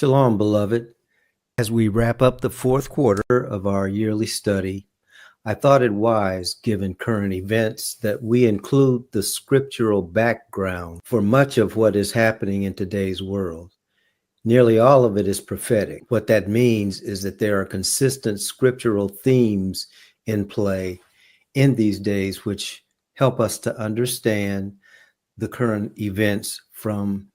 Shalom, beloved. As we wrap up the fourth quarter of our yearly study, I thought it wise, given current events, that we include the scriptural background for much of what is happening in today's world. Nearly all of it is prophetic. What that means is that there are consistent scriptural themes in play in these days, which help us to understand the current events from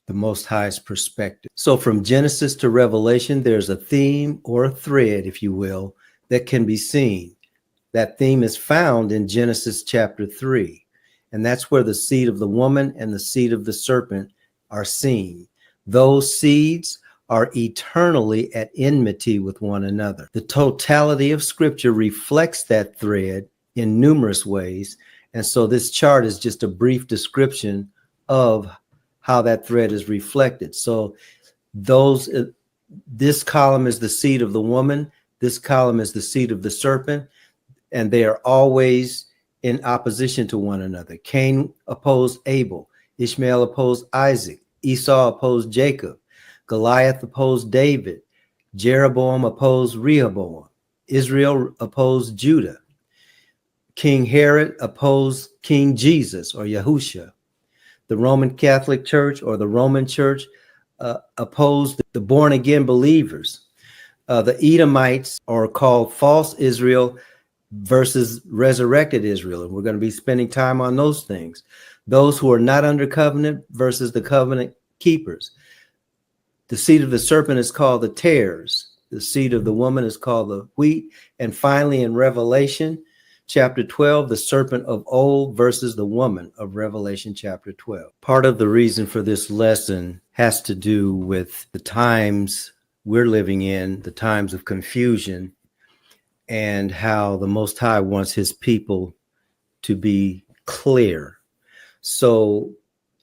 the Most High's perspective. So from Genesis to Revelation, there's a theme or a thread, if you will, that can be seen. That theme is found in Genesis chapter 3, and that's where the seed of the woman and the seed of the serpent are seen. Those seeds are eternally at enmity with one another. The totality of Scripture reflects that thread in numerous ways, and so this chart is just a brief description of how that thread is reflected. So this column is the seed of the woman, this column is the seed of the serpent, and they are always in opposition to one another. Cain opposed Abel, Ishmael opposed Isaac, Esau opposed Jacob, Goliath opposed David, Jeroboam opposed Rehoboam, Israel opposed Judah, King Herod opposed King Jesus or Yahusha. The Roman Catholic Church or the Roman Church opposed the born-again believers. The Edomites are called false Israel versus resurrected Israel. And we're going to be spending time on those things. Those who are not under covenant versus the covenant keepers. The seed of the serpent is called the tares. The seed of the woman is called the wheat. And finally, in Revelation chapter 12, the serpent of old versus the woman of Revelation chapter 12. Part of the reason for this lesson has to do with the times we're living in, the times of confusion, and how the Most High wants his people to be clear. So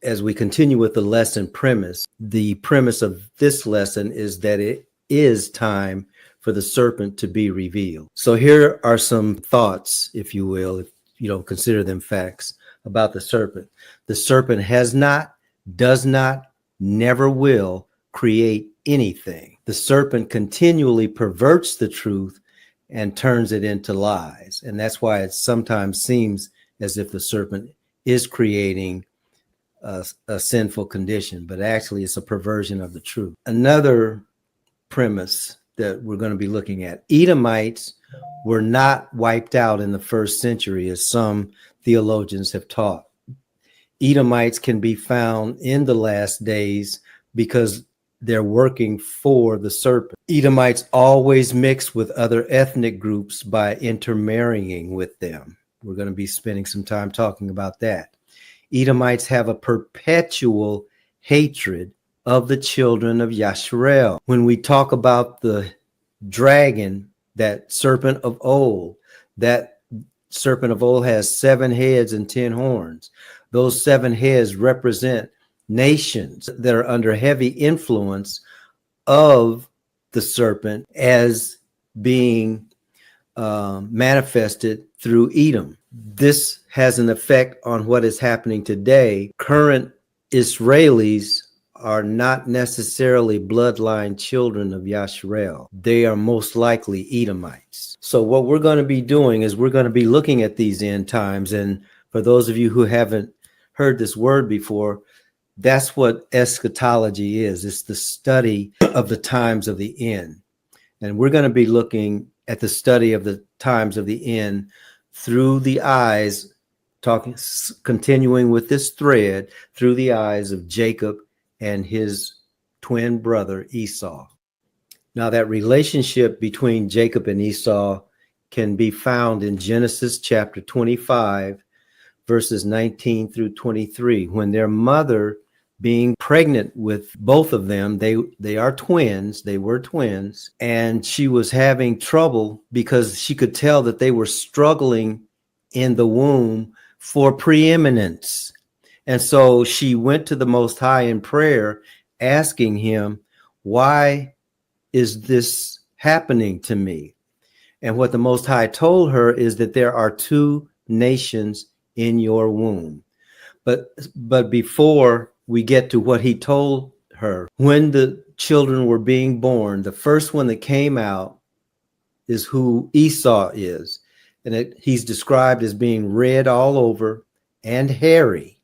as we continue with the lesson premise, the premise of this lesson is that it is time for the serpent to be revealed. So here are some thoughts, if you will, if you don't consider them facts, about the serpent. The serpent has not, does not, never will create anything. The serpent continually perverts the truth and turns it into lies. And that's why it sometimes seems as if the serpent is creating a sinful condition, but actually it's a perversion of the truth. Another premise that we're going to be looking at. Edomites were not wiped out in the first century, as some theologians have taught. Edomites can be found in the last days because they're working for the serpent. Edomites always mix with other ethnic groups by intermarrying with them. We're going to be spending some time talking about that. Edomites have a perpetual hatred of the children of Yasharel. When we talk about the dragon, that serpent of old has 7 heads and 10 horns. Those 7 heads represent nations that are under heavy influence of the serpent as being manifested through Edom. This has an effect on what is happening today. Current Israelis are not necessarily bloodline children of Yasharel. They are most likely Edomites. So what we're going to be doing is we're going to be looking at these end times. And for those of you who haven't heard this word before, that's what eschatology is. It's the study of the times of the end. And we're going to be looking at the study of the times of the end through the eyes, continuing with this thread, through the eyes of Jacob and his twin brother Esau. Now, that relationship between Jacob and Esau can be found in Genesis chapter 25, verses 19 through 23, when their mother, being pregnant with both of them, they were twins, and she was having trouble because she could tell that they were struggling in the womb for preeminence. And so she went to the Most High in prayer, asking him, why is this happening to me? And what the Most High told her is that there are 2 nations in your womb. But before we get to what he told her. When the children were being born, the first one that came out is who Esau is. And he's described as being red all over and hairy.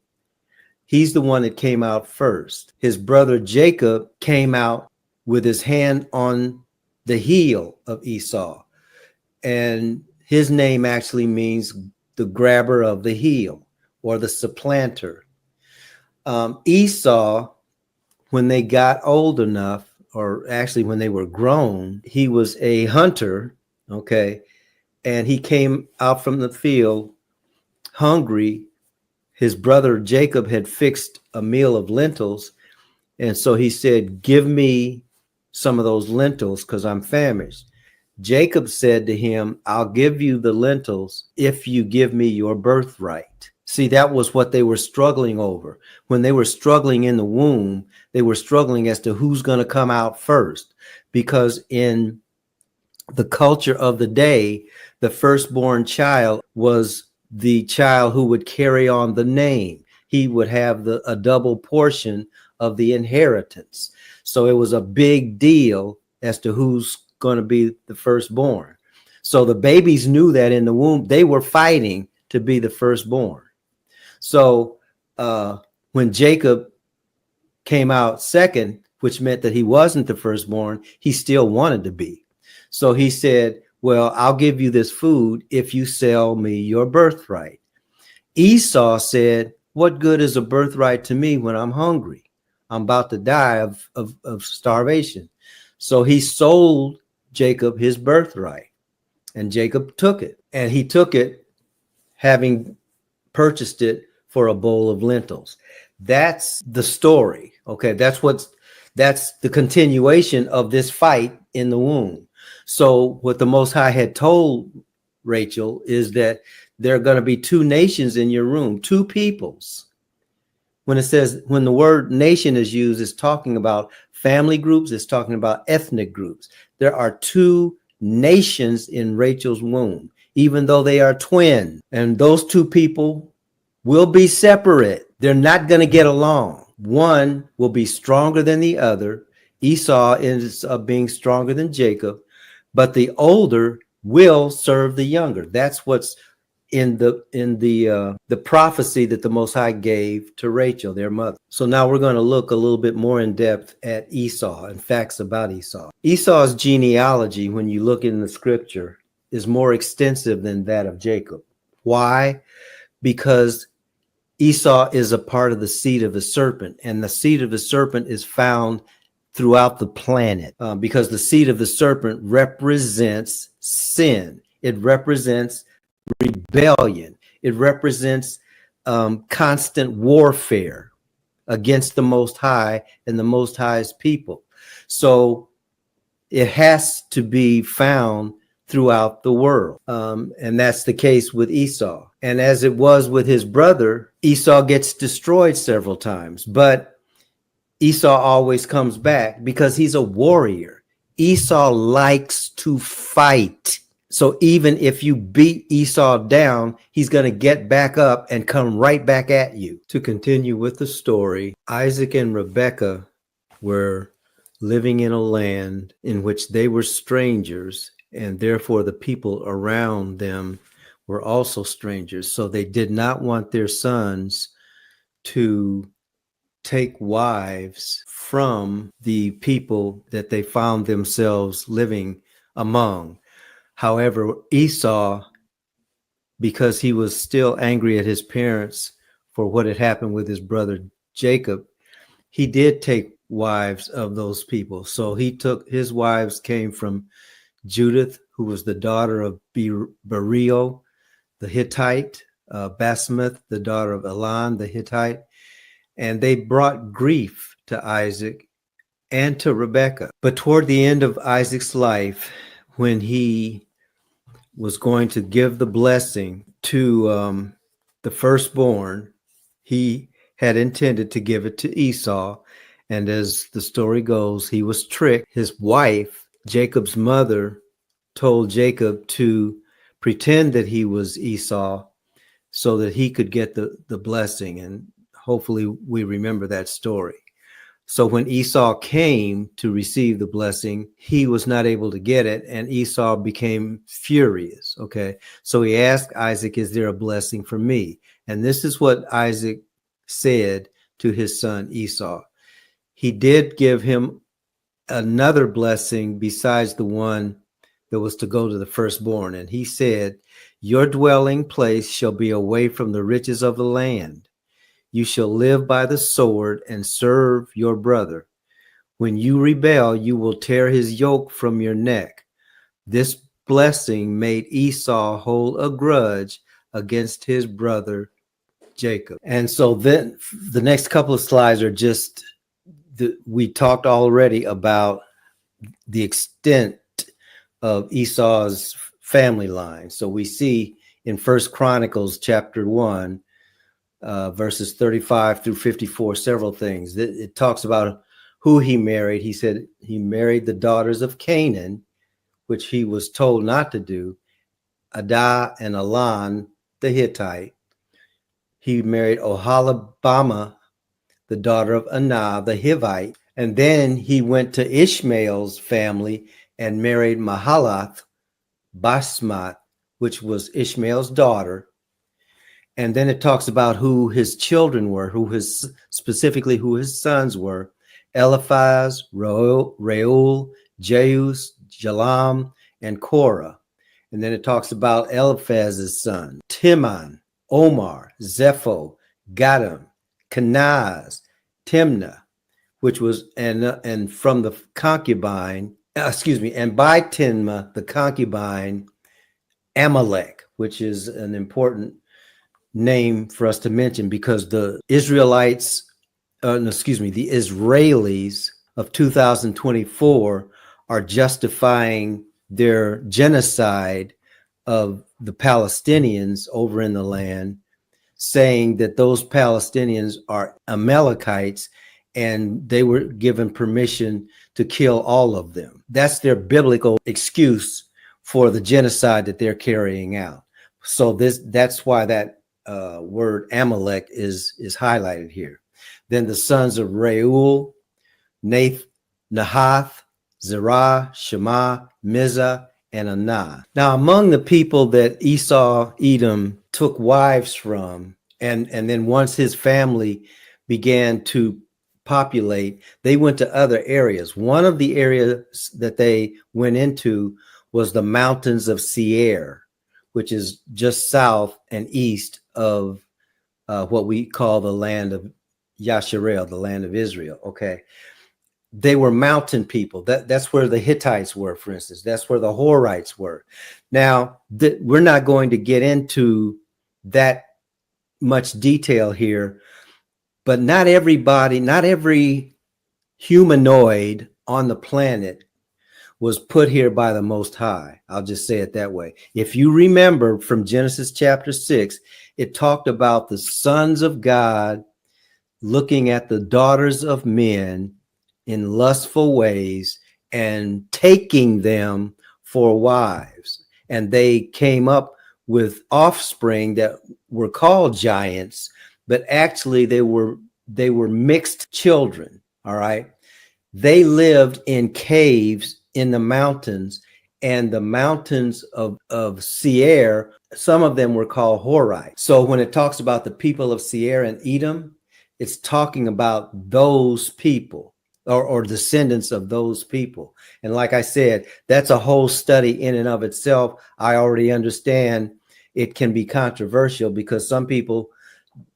He's the one that came out first. His brother Jacob came out with his hand on the heel of Esau. And his name actually means the grabber of the heel or the supplanter. Esau, when they got old enough, or actually when they were grown, he was a hunter, okay? And he came out from the field hungry. His brother Jacob had fixed a meal of lentils. And so he said, give me some of those lentils because I'm famished. Jacob said to him, I'll give you the lentils if you give me your birthright. See, that was what they were struggling over. When they were struggling in the womb, they were struggling as to who's going to come out first. Because in the culture of the day, the firstborn child was the child who would carry on the name. He would have a double portion of the inheritance. So it was a big deal as to who's going to be the firstborn. So the babies knew that in the womb, they were fighting to be the firstborn. So when Jacob came out second, which meant that he wasn't the firstborn, he still wanted to be. So he said, well, I'll give you this food if you sell me your birthright. Esau said, what good is a birthright to me when I'm hungry? I'm about to die of starvation. So he sold Jacob his birthright, and Jacob took it. And he took it having purchased it for a bowl of lentils. That's the story. Okay, that's the continuation of this fight in the womb. So what the Most High had told Rachel is that there are going to be two nations in your room, two peoples. When it says, when the word nation is used, it's talking about family groups, it's talking about ethnic groups. There are two nations in Rachel's womb, even though they are twins. And those two people will be separate. They're not going to get along. One will be stronger than the other. Esau ends up being stronger than Jacob, but the older will serve the younger. That's what's in the prophecy that the Most High gave to Rachel, their mother. So now we're going to look a little bit more in depth at Esau and facts about Esau. Esau's genealogy, when you look in the scripture, is more extensive than that of Jacob. Why? Because Esau is a part of the seed of the serpent, and the seed of the serpent is found throughout the planet because the seed of the serpent represents sin. It represents rebellion. It represents constant warfare against the Most High and the Most High's people. So it has to be found throughout the world. And that's the case with Esau. And as it was with his brother, Esau gets destroyed several times, but Esau always comes back because he's a warrior. Esau likes to fight. So even if you beat Esau down, he's going to get back up and come right back at you. To continue with the story, Isaac and Rebekah were living in a land in which they were strangers, and therefore the people around them were also strangers. So they did not want their sons to take wives from the people that they found themselves living among. However, Esau, because he was still angry at his parents for what had happened with his brother Jacob, he did take wives of those people. So his wives came from Judith, who was the daughter of Beriel, the Hittite, Basemath, the daughter of Elon, the Hittite, and they brought grief to Isaac and to Rebekah. But toward the end of Isaac's life, when he was going to give the blessing to the firstborn, he had intended to give it to Esau. And as the story goes, he was tricked. His wife, Jacob's mother, told Jacob to pretend that he was Esau so that he could get the blessing. And hopefully we remember that story. So when Esau came to receive the blessing, he was not able to get it, and Esau became furious. Okay. So he asked Isaac, is there a blessing for me? And this is what Isaac said to his son Esau. He did give him another blessing besides the one that was to go to the firstborn. And he said, your dwelling place shall be away from the riches of the land. You shall live by the sword and serve your brother. When you rebel, you will tear his yoke from your neck. This blessing made Esau hold a grudge against his brother Jacob. And so then the next couple of slides are just, we talked already about the extent of Esau's family line. So we see in First Chronicles chapter 1, verses 35 through 54, several things. It talks about who he married. He said he married the daughters of Canaan, which he was told not to do, Adah and Elon, the Hittite. He married Oholibamah, the daughter of Anah, the Hivite. And then he went to Ishmael's family and married Mahalath Basmat, which was Ishmael's daughter. And then it talks about who his children were, specifically who his sons were: Eliphaz, Reuel, Jeus, Jalam, and Korah. And then it talks about Eliphaz's son: Timon, Omar, Zepho, Gatam, Kenaz, Timnah, which was, and from the concubine, and by Timnah, the concubine, Amalek, which is an important name for us to mention because the Israelites of 2024 are justifying their genocide of the Palestinians over in the land, saying that those Palestinians are Amalekites and they were given permission to kill all of them. That's their biblical excuse for the genocide that they're carrying out. So that's why that word Amalek is highlighted here. Then the sons of Reuel, Nahath, Zerah, Shema, Mizah, and Anah. Now, among the people that Esau, Edom took wives from, and then once his family began to populate, they went to other areas. One of the areas that they went into was the mountains of Seir, which is just south and east of what we call the land of Yasharel, the land of Israel. Okay. They were mountain people. That's where the Hittites were, for instance. That's where the Horites were. Now, we're not going to get into that much detail here, but not every humanoid on the planet was put here by the Most High. I'll just say it that way. If you remember from Genesis chapter 6, it talked about the sons of God looking at the daughters of men in lustful ways and taking them for wives. And they came up with offspring that were called giants, but actually they were mixed children. All right. They lived in caves in the mountains, and the mountains of Seir, some of them were called Horites. So when it talks about the people of Seir and Edom, it's talking about those people or descendants of those people. And like I said, that's a whole study in and of itself. I already understand it can be controversial because some people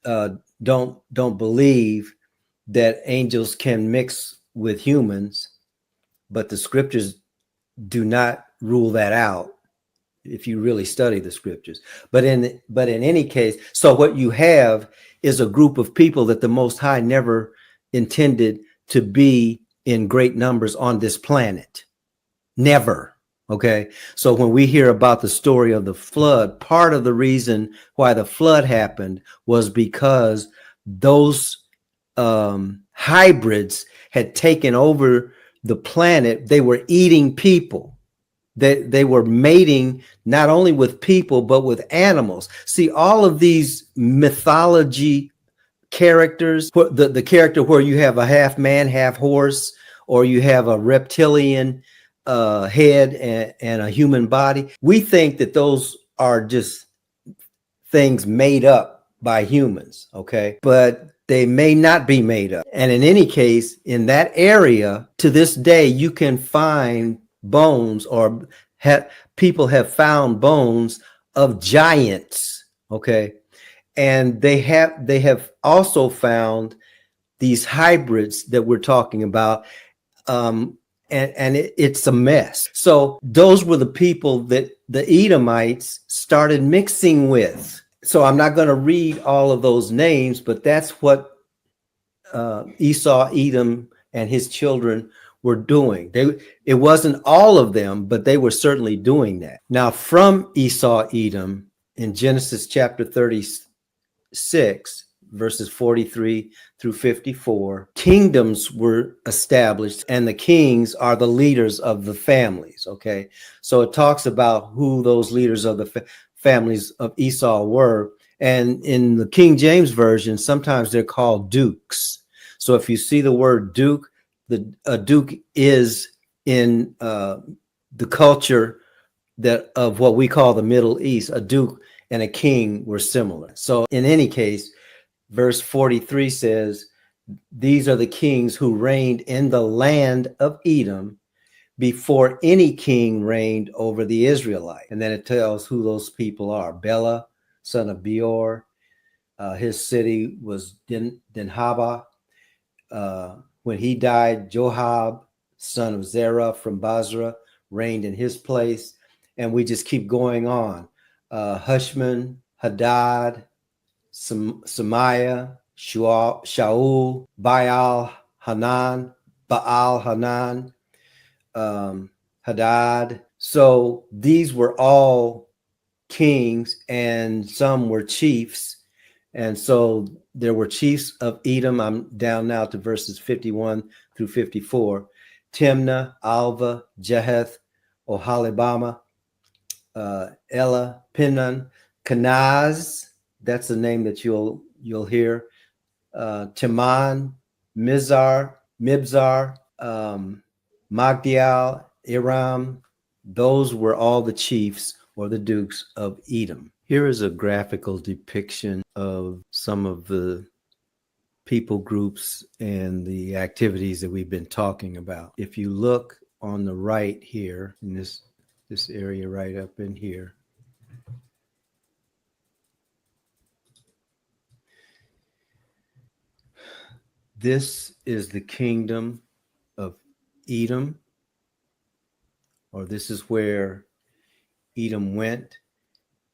don't believe that angels can mix with humans, but the scriptures do not rule that out if you really study the scriptures. But in any case, so what you have is a group of people that the Most High never intended to be in great numbers on this planet. Never. Okay. So when we hear about the story of the flood, part of the reason why the flood happened was because those hybrids had taken over the planet. They were eating people. They were mating not only with people, but with animals. See, all of these mythology characters, the character where you have a half man, half horse, or you have a reptilian head and a human body. We think that those are just things made up by humans, okay? But they may not be made up. And in any case, in that area, to this day, you can find bones, or people have found bones of giants, okay? And they have also found these hybrids that we're talking about, and it's a mess. So those were the people that the Edomites started mixing with. So I'm not going to read all of those names, but that's what Esau, Edom, and his children were doing. It wasn't all of them, but they were certainly doing that. Now, from Esau, Edom, in Genesis chapter 36, verses 43 through 54, kingdoms were established, and the kings are the leaders of the families, okay? So it talks about who those leaders of the families of Esau were. And in the King James Version, sometimes they're called dukes. So if you see the word duke, a duke is in the culture that of what we call the Middle East. A duke and a king were similar. So in any case, verse 43 says, these are the kings who reigned in the land of Edom before any king reigned over the Israelites. And then it tells who those people are. Bela, son of Beor. His city was Dinhabah. When he died, Joab, son of Zerah from Basra, reigned in his place. And we just keep going on. Hushman, Hadad, Semiah, Shaul, Baal Hanan, Hadad. So these were all kings, and some were chiefs. And so there were chiefs of Edom. I'm down now to verses 51 through 54. Timnah, Alva, Jeheth, Oholibama, Ella, Pinon, Kenaz. That's a name that you'll hear. Timon, Mibzar, Magdiel, Iram. Those were all the chiefs or the dukes of Edom. Here is a graphical depiction of some of the people groups and the activities that we've been talking about. If you look on the right here, in this area right up in here, this is the kingdom of Edom, or this is where Edom went.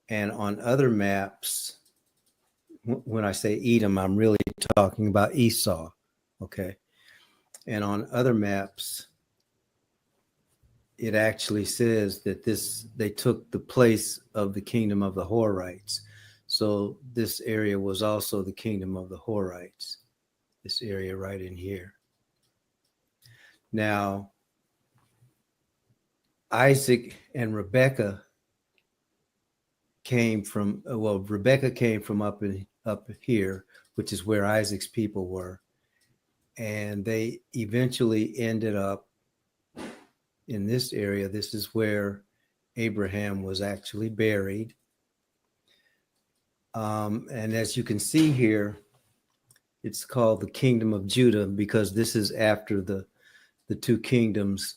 And on other maps, when I say Edom, I'm really talking about Esau, okay? And on other maps, it actually says that they took the place of the kingdom of the Horites. So this area was also the kingdom of the Horites, this area right in here. Now, Isaac and Rebekah came from, Rebekah came from up here, which is where Isaac's people were. And they eventually ended up in this area. This is where Abraham was actually buried. And as you can see here, it's called the kingdom of Judah because this is after the two kingdoms,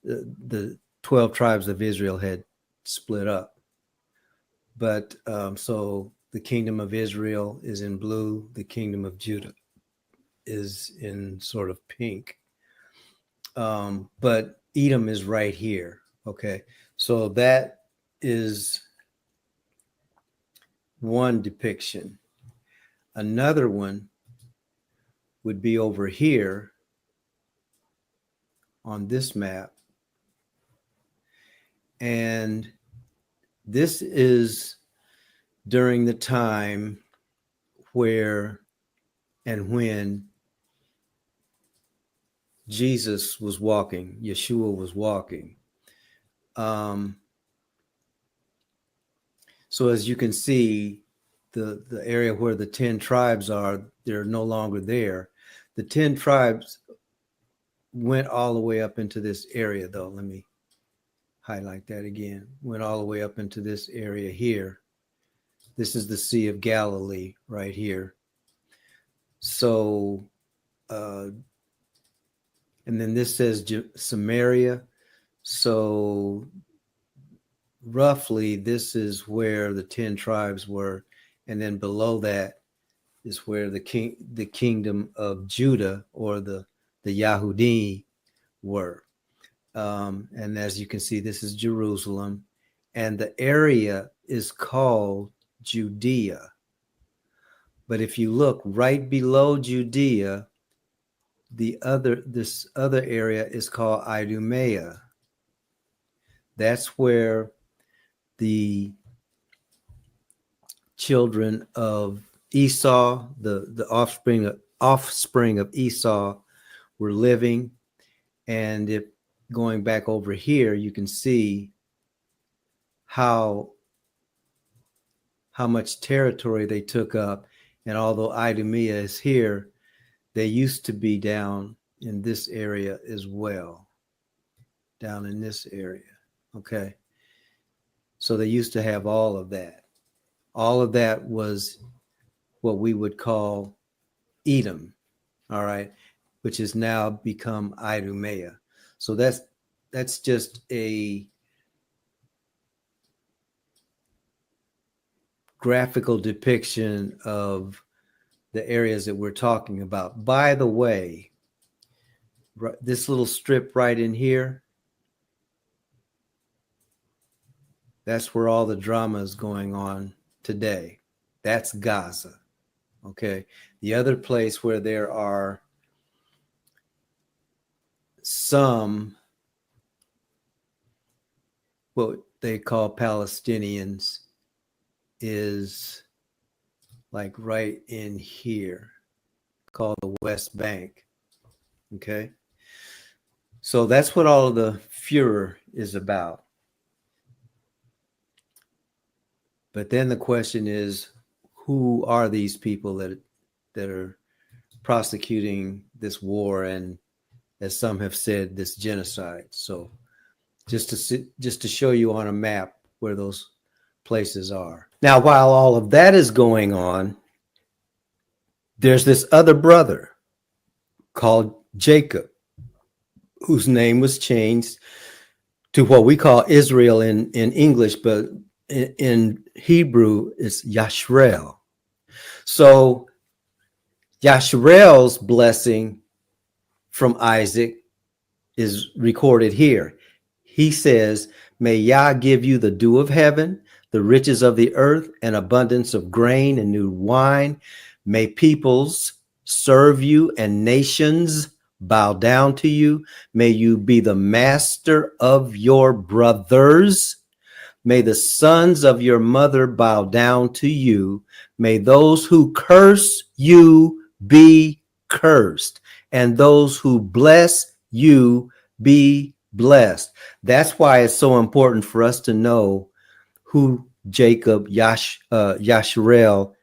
the 12 tribes of Israel had split up. But so the kingdom of Israel is in blue. The kingdom of Judah is in sort of pink. But Edom is right here. Okay. So that is one depiction. Another one would be over here on this map. And this is during the time where and when Jesus was walking, Yeshua was walking. So as you can see, the area where the 10 tribes are, they're no longer there. The 10 tribes went all the way up into this area, though. Let me highlight that again. Went all the way up into this area here. This is the Sea of Galilee right here. So, and then this says Samaria. So roughly this is where the 10 tribes were. And then below that is where the kingdom of Judah, or the Yahudi, were. And as you can see, this is Jerusalem, and the area is called Judea. But if you look right below Judea, this other area is called Idumea. That's where the children of Esau, the offspring of Esau, were living. And if going back over here, you can see how much territory they took up. And although Idumea is here, they used to be down in this area as well, down in this area. Okay. So they used to have all of that. All of that was what we would call Edom, all right, which has now become Idumea. So that's just a graphical depiction of the areas that we're talking about. By the way, this little strip right in here, that's where all the drama is going on today. That's Gaza. Okay. The other place where there are some, what they call Palestinians, is like right in here, called the West Bank. Okay. So that's what all of the furor is about. But then the question is, who are these people that are prosecuting this war, and, as some have said, this genocide? So just to show you on a map where those places are. Now, while all of that is going on, there's this other brother called Jacob, whose name was changed to what we call Israel in English, but in Hebrew it's Yashreel. So Yashreel's blessing from Isaac is recorded here. He says, "May Yah give you the dew of heaven, the riches of the earth, and abundance of grain and new wine. May peoples serve you and nations bow down to you. May you be the master of your brothers. May the sons of your mother bow down to you. May those who curse you be cursed, and those who bless you be blessed." That's why it's so important for us to know who Jacob Yashreel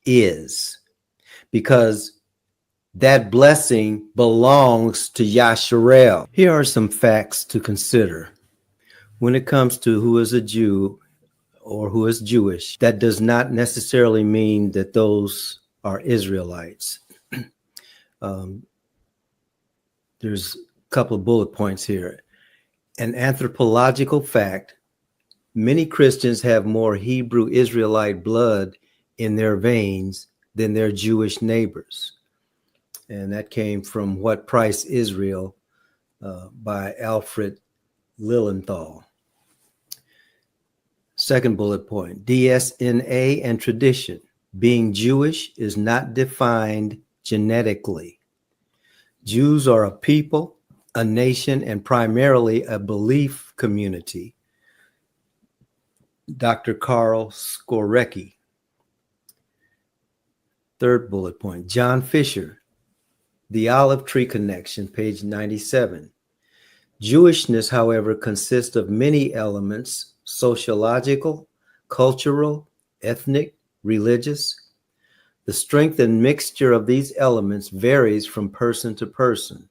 is, because that blessing belongs to Yashreel. Here are some facts to consider. When it comes to who is a Jew or who is Jewish, that does not necessarily mean that those are Israelites. There's a couple of bullet points here. An anthropological fact: many Christians have more Hebrew Israelite blood in their veins than their Jewish neighbors. And that came from What Price Israel by Alfred Lilienthal. Second bullet point: DSNA and tradition. Being Jewish is not defined genetically. Jews are a people, a nation, and primarily a belief community. Dr. Karl Skorecki. Third bullet point: John Fisher, The Olive Tree Connection, page 97. Jewishness, however, consists of many elements: sociological, cultural, ethnic, religious. The strength and mixture of these elements varies from person to person.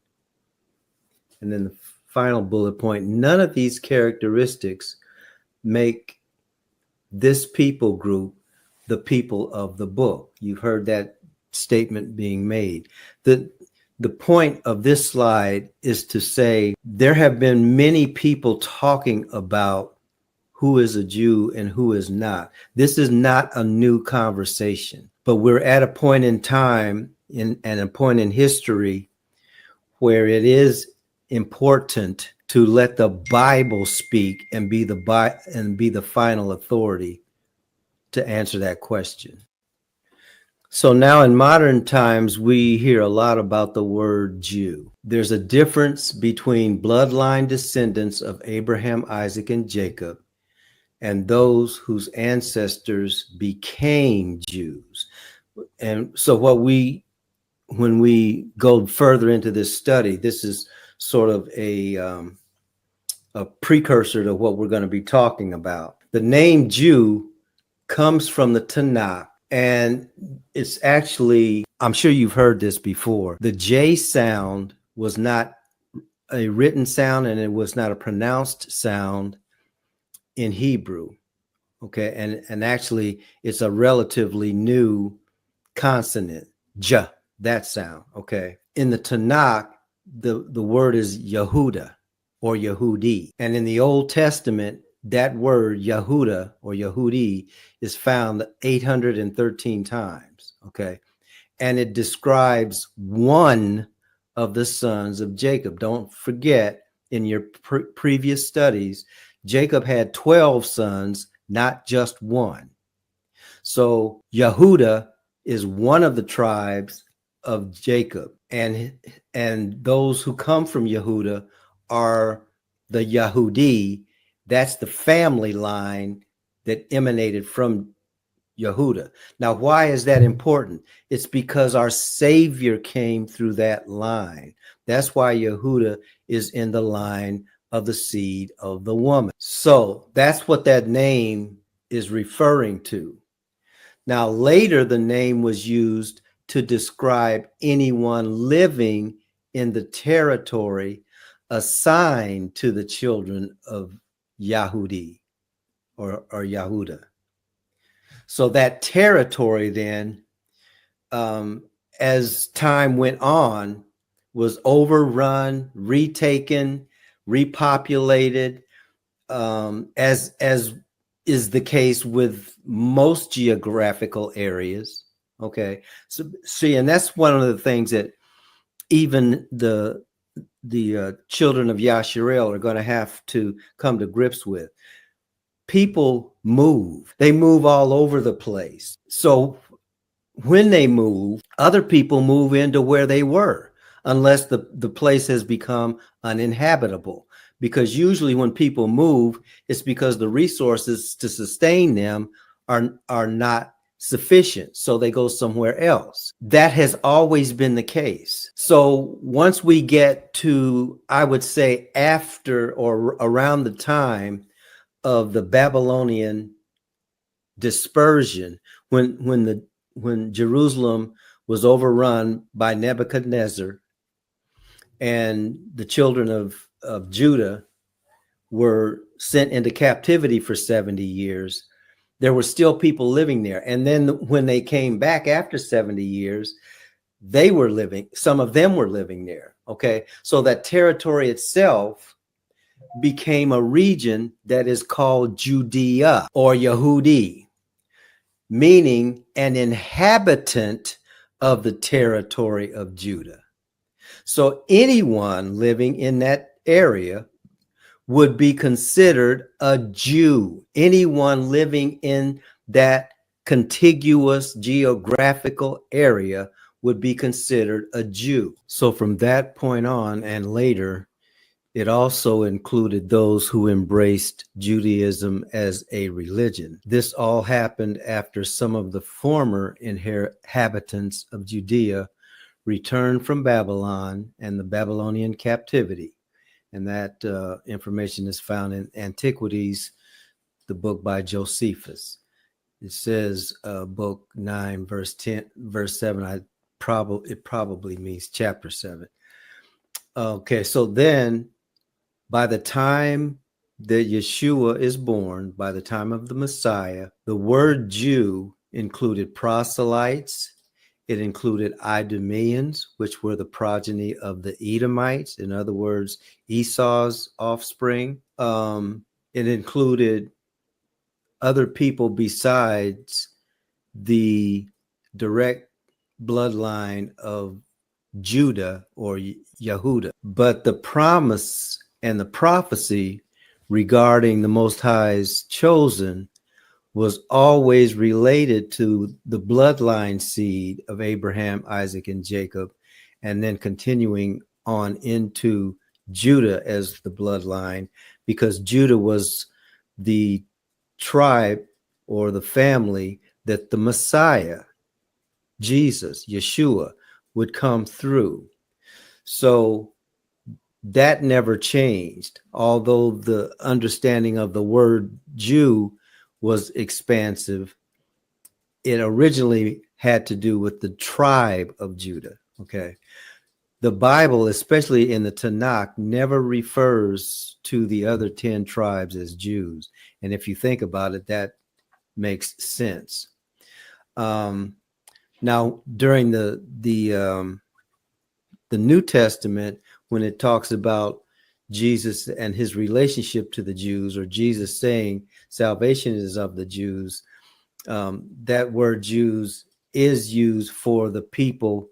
And then the final bullet point, none of these characteristics make this people group the people of the book. You've heard that statement being made. The point of this slide is to say there have been many people talking about who is a Jew and who is not. This is not a new conversation, but we're at a point in time and a point in history where it is important to let the Bible speak and be the final authority to answer that question. So now in modern times, we hear a lot about the word Jew. There's a difference between bloodline descendants of Abraham, Isaac, and Jacob and those whose ancestors became Jews. And so when we go further into this study, this is sort of a precursor to what we're going to be talking about. The name Jew comes from the Tanakh, and it's actually, I'm sure you've heard this before. The J sound was not a written sound, and it was not a pronounced sound in Hebrew. Okay, and actually it's a relatively new consonant, J, that sound. Okay, in the Tanakh, the word is Yehuda or Yehudi, and in the Old Testament, that word Yehuda or Yehudi is found 813 times. Okay, and it describes one of the sons of Jacob. Don't forget, in your previous studies, Jacob had 12 sons, not just one. So Yehuda is one of the tribes of Jacob, and those who come from Yehuda are the Yehudi. That's the family line that emanated from Yehuda. Now, why is that important? It's because our Savior came through that line. That's why Yehuda is in the line of the seed of the woman. So that's what that name is referring to. Now, later, the name was used to describe anyone living in the territory assigned to the children of Yahudi or Yehuda. So that territory then, as time went on, was overrun, retaken, repopulated, as is the case with most geographical areas. Okay, so see, and that's one of the things that even the children of Yasharel are going to have to come to grips with. People move; they move all over the place. So when they move, other people move into where they were, unless the place has become uninhabitable. Because usually when people move, it's because the resources to sustain them are not sufficient. So they go somewhere else. That has always been the case. So once we get to, I would say, after or around the time of the Babylonian dispersion, when Jerusalem was overrun by Nebuchadnezzar and the children of Judah were sent into captivity for 70 years, there were still people living there. And then when they came back after 70 years, some of them were living there. Okay. So that territory itself became a region that is called Judea or Yehudi, meaning an inhabitant of the territory of Judah. So anyone living in that area would be considered a Jew. Anyone living in that contiguous geographical area would be considered a Jew. So from that point on and later, it also included those who embraced Judaism as a religion. This all happened after some of the former inhabitants of Judea returned from Babylon and the Babylonian captivity. And that information is found in Antiquities, the book by Josephus. It says book 9, verse 10, verse 7. It probably means chapter 7. Okay, so then by the time that Yeshua is born, by the time of the Messiah, the word Jew included proselytes. It included Idumeans, which were the progeny of the Edomites. In other words, Esau's offspring. It included other people besides the direct bloodline of Judah or Yehuda. But the promise and the prophecy regarding the Most High's chosen was always related to the bloodline seed of Abraham, Isaac, and Jacob, and then continuing on into Judah as the bloodline, because Judah was the tribe or the family that the Messiah, Jesus, Yeshua, would come through. So that never changed, although the understanding of the word Jew was expansive. It originally had to do with the tribe of Judah. Okay. The Bible, especially in the Tanakh, never refers to the other 10 tribes as Jews. And if you think about it, that makes sense. Now, during the New Testament, when it talks about Jesus and his relationship to the Jews, or Jesus saying salvation is of the Jews, that word Jews is used for the people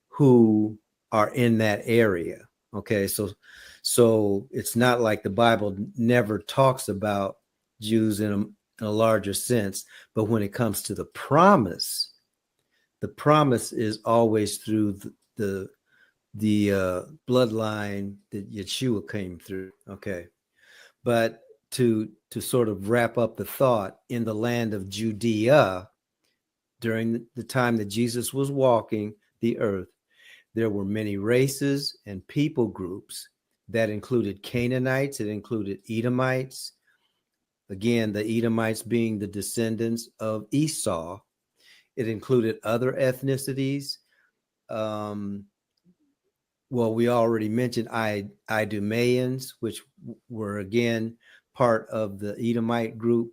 who are in that area. Okay, so it's not like the Bible never talks about Jews in a larger sense, but when it comes to the promise is always through the bloodline that Yeshua came through. Okay, but to sort of wrap up the thought, in the land of Judea, during the time that Jesus was walking the earth, there were many races and people groups that included Canaanites, it included Edomites. Again, the Edomites being the descendants of Esau. It included other ethnicities. Well, we already mentioned Idumeans, which were again part of the Edomite group.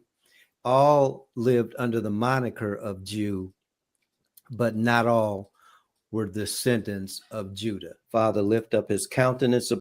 All lived under the moniker of Jew, but not all were descendants of Judah. Father, lift up his countenance